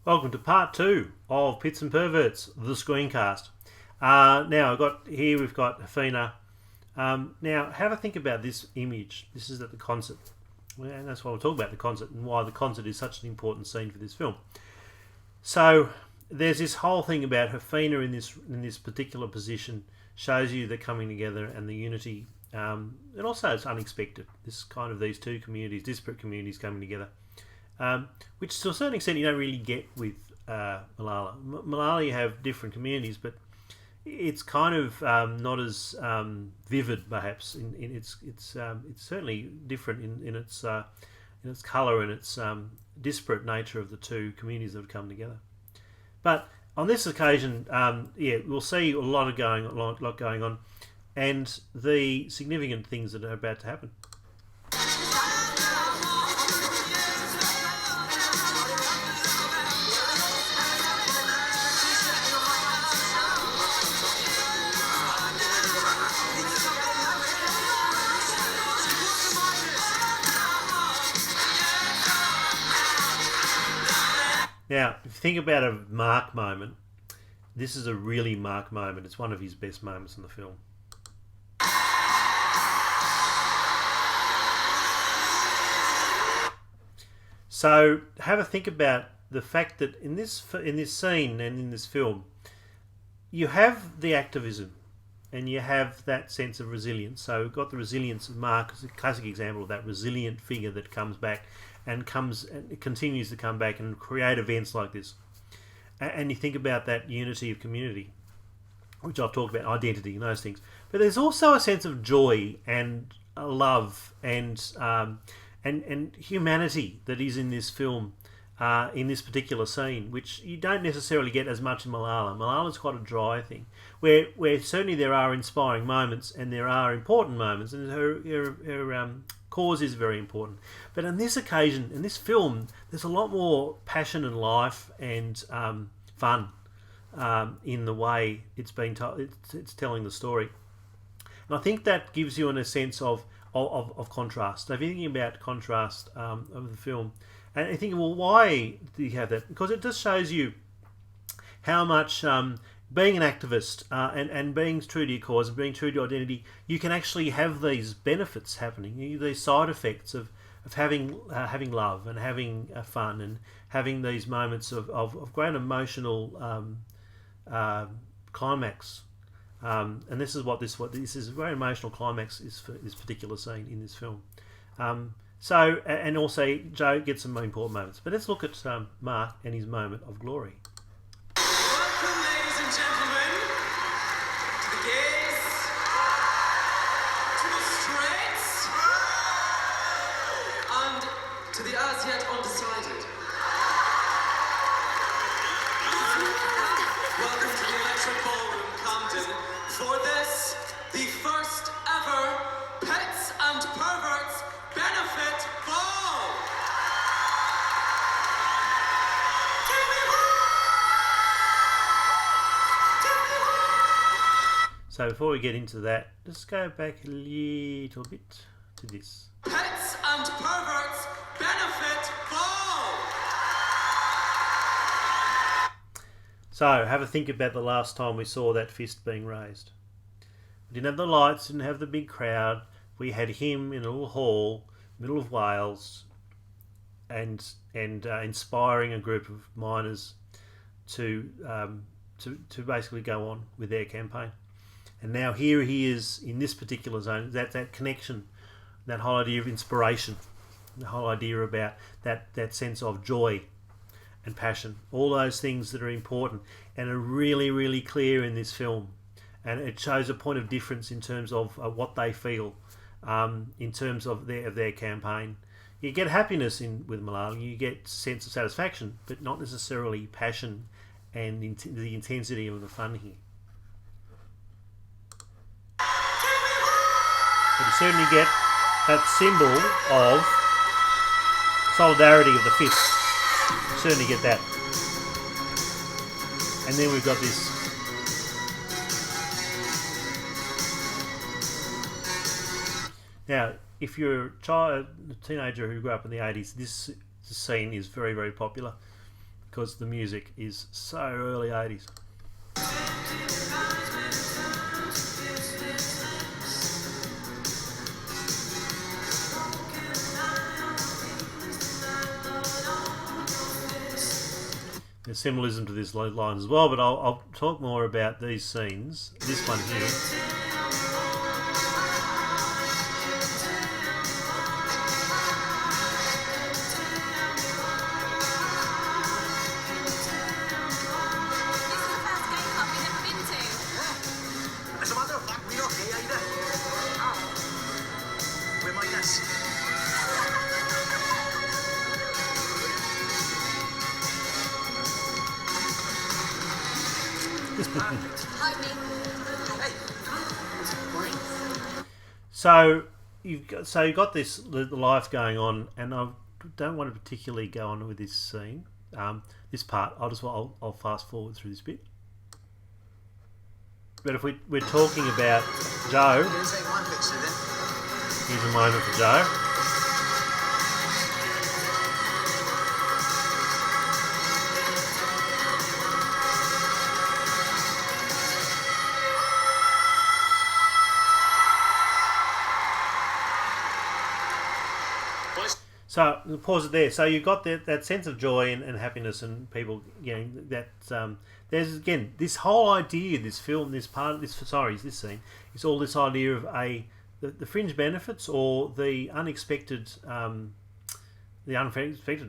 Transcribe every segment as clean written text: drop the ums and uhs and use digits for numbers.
Welcome to part 2 of Pits and Perverts, the screencast. Now we've got Athena. Now have a think about this image. This is at the concert, and that's why we'll talk about the concert and why the concert is such an important scene for this film. So there's this whole thing about Athena in this particular position shows you the coming together and the unity, and also it's unexpected. This kind of these two communities, disparate communities coming together. Which to a certain extent you don't really get with Malala. Malala, you have different communities, but it's kind of not as vivid, perhaps. It's certainly different in its colour and its disparate nature of the two communities that have come together. But on this occasion, we'll see a lot going on, and the significant things that are about to happen. Now, if you think about a Mark moment, this is a really Mark moment. It's one of his best moments in the film. So, have a think about the fact that in this scene and in this film, you have the activism and you have that sense of resilience. So, we've got the resilience of Mark as a classic example of that resilient figure that comes back and continues to come back and create events like this. And you think about that unity of community, which I've talked about, identity and those things. But there's also a sense of joy and love and humanity that is in this film, in this particular scene, which you don't necessarily get as much in Malala. Malala's quite a dry thing, where certainly there are inspiring moments and there are important moments, and her cause is very important. But on this occasion, in this film, there's a lot more passion and life and fun in the way it's being told. It's telling the story, and I think that gives you a sense of contrast. So if you're thinking about contrast of the film, and you're thinking, well, why do you have that? Because it just shows you how much being an activist and being true to your cause and being true to your identity, you can actually have these benefits happening, these side effects of having love and having fun and having these moments of great emotional climax. And this is what this is a very emotional climax is for this particular scene in this film. So, and also Joe gets some important moments. But let's look at Mark and his moment of glory. Welcome, ladies and gentlemen, to the gays, to the straights, and to the as yet undecided. Welcome to the Electric Ballroom, Camden, for this, the first ever Pets and Perverts Benefit Ball! So before we get into that, let's go back a little bit to this. Pets and Perverts Benefit Ball! So have a think about the last time we saw that fist being raised. We didn't have the lights, didn't have the big crowd. We had him in a little hall, middle of Wales, and inspiring a group of miners to basically go on with their campaign. And now here he is in this particular zone. That connection, that whole idea of inspiration, the whole idea about that sense of joy and passion, all those things that are important and are really, really clear in this film. And it shows a point of difference in terms of what they feel, in terms of their campaign. You get happiness with Malala, you get sense of satisfaction, but not necessarily passion and the intensity of the fun here. But you certainly get that symbol of solidarity of the fist. You certainly get that. And then we've got this now, if you're a teenager who grew up in the 80s, this scene is very, very popular because the music is so early 80s. There's symbolism to this line as well, but I'll talk more about these scenes. This one here. As a matter of fact, we're not gay either. We're minors. So you've got this the life going on, and I don't want to particularly go on with this scene, this part. I'll fast forward through this bit. But if we're talking about Joe, here's a moment for Joe. So pause it there. So you've got that sense of joy and happiness, and people, that there's again this whole idea, this film, this scene, is all this idea of the fringe benefits or the unexpected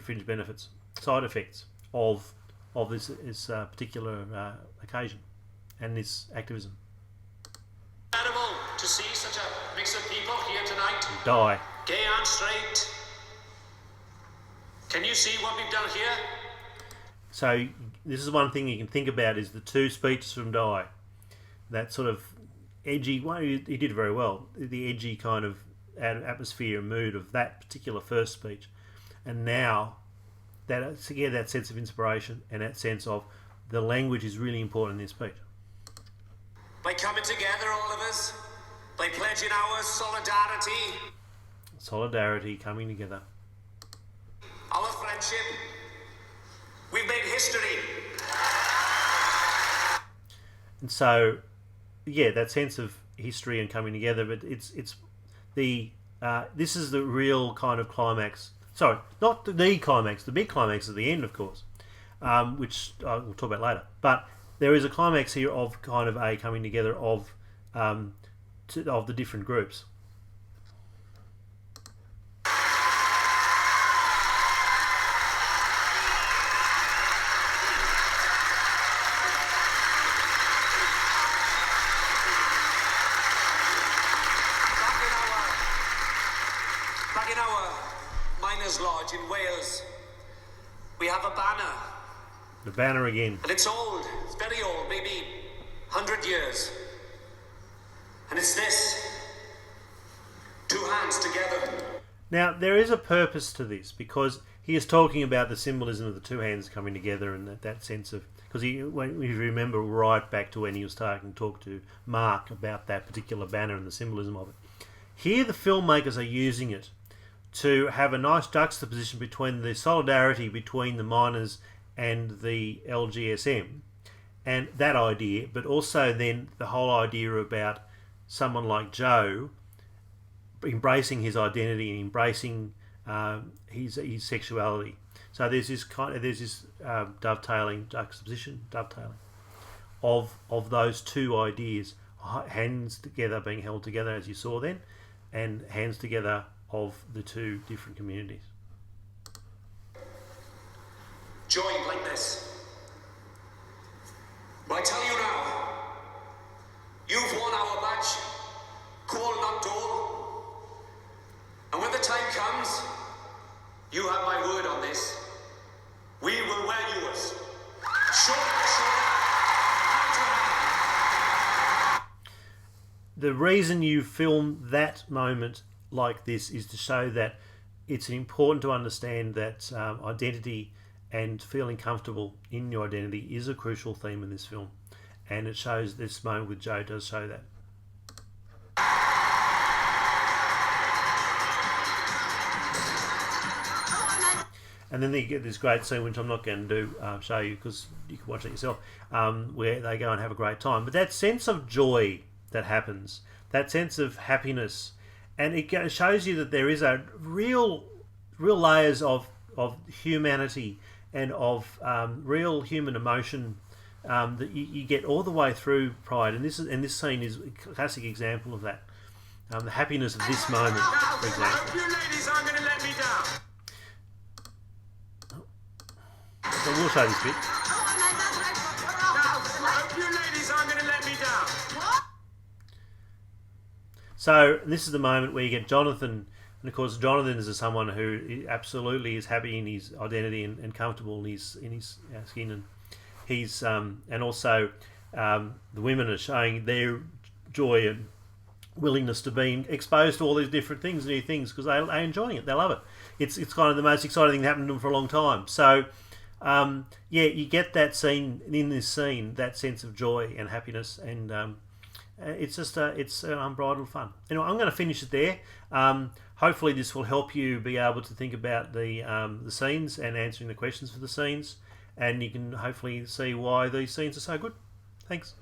fringe benefits, side effects of this particular occasion and this activism. Incredible to see such a mix of people here tonight. Die. Gay and straight. Can you see what we've done here? So this is one thing you can think about is the two speeches from Die. That sort of edgy, well, he did it very well, the edgy kind of atmosphere and mood of that particular first speech. And now, that sense of inspiration and that sense of the language is really important in this speech. By coming together, all of us, by pledging our solidarity. Solidarity, coming together. Our friendship. We've made history. And so, that sense of history and coming together, but it's the this is the real kind of climax. Sorry, not the climax. The big climax is the end, of course, which we'll talk about later. But there is a climax here of kind of a coming together of the different groups. Back in our miners' lodge in Wales, we have a banner. The banner again. And it's old. It's very old, maybe 100 years. And it's this. Two hands together. Now, there is a purpose to this, because he is talking about the symbolism of the two hands coming together and that sense of... Because when you remember right back to when he was talk to Mark about that particular banner and the symbolism of it. Here the filmmakers are using it to have a nice juxtaposition between the solidarity between the miners and the LGSM and that idea, but also then the whole idea about someone like Joe embracing his identity and embracing his sexuality. So there's this dovetailing of those two ideas, hands together being held together as you saw then, and hands together of the two different communities. Joined like this. But I tell you now, you've won our badge, call not dole. And when the time comes, you have my word on this. We will wear yours. Shoulder to shoulder, hand to hand. The reason you film that moment like this is to show that it's important to understand that identity and feeling comfortable in your identity is a crucial theme in this film, and it shows this moment with Joe does show that. And then you get this great scene, which I'm not going to show you because you can watch it yourself, where they go and have a great time. But that sense of joy that happens, that sense of happiness, and it shows you that there is a real layers of humanity and of real human emotion that you get all the way through Pride. And this scene is a classic example of that. The happiness of this moment, for example. I hope you ladies aren't going to let me down. So we'll show this bit. I hope you ladies aren't going to let me down. So this is the moment where you get Jonathan, and of course Jonathan is someone who absolutely is happy in his identity and comfortable in his skin, and he's and also the women are showing their joy and willingness to be exposed to all these different things, new things, because they're enjoying it. They love it. It's kind of the most exciting thing that happened to them for a long time. So you get that scene in this scene, that sense of joy and happiness, and it's just it's unbridled fun. Anyway, I'm going to finish it there. Hopefully, this will help you be able to think about the scenes and answering the questions for the scenes, and you can hopefully see why these scenes are so good. Thanks.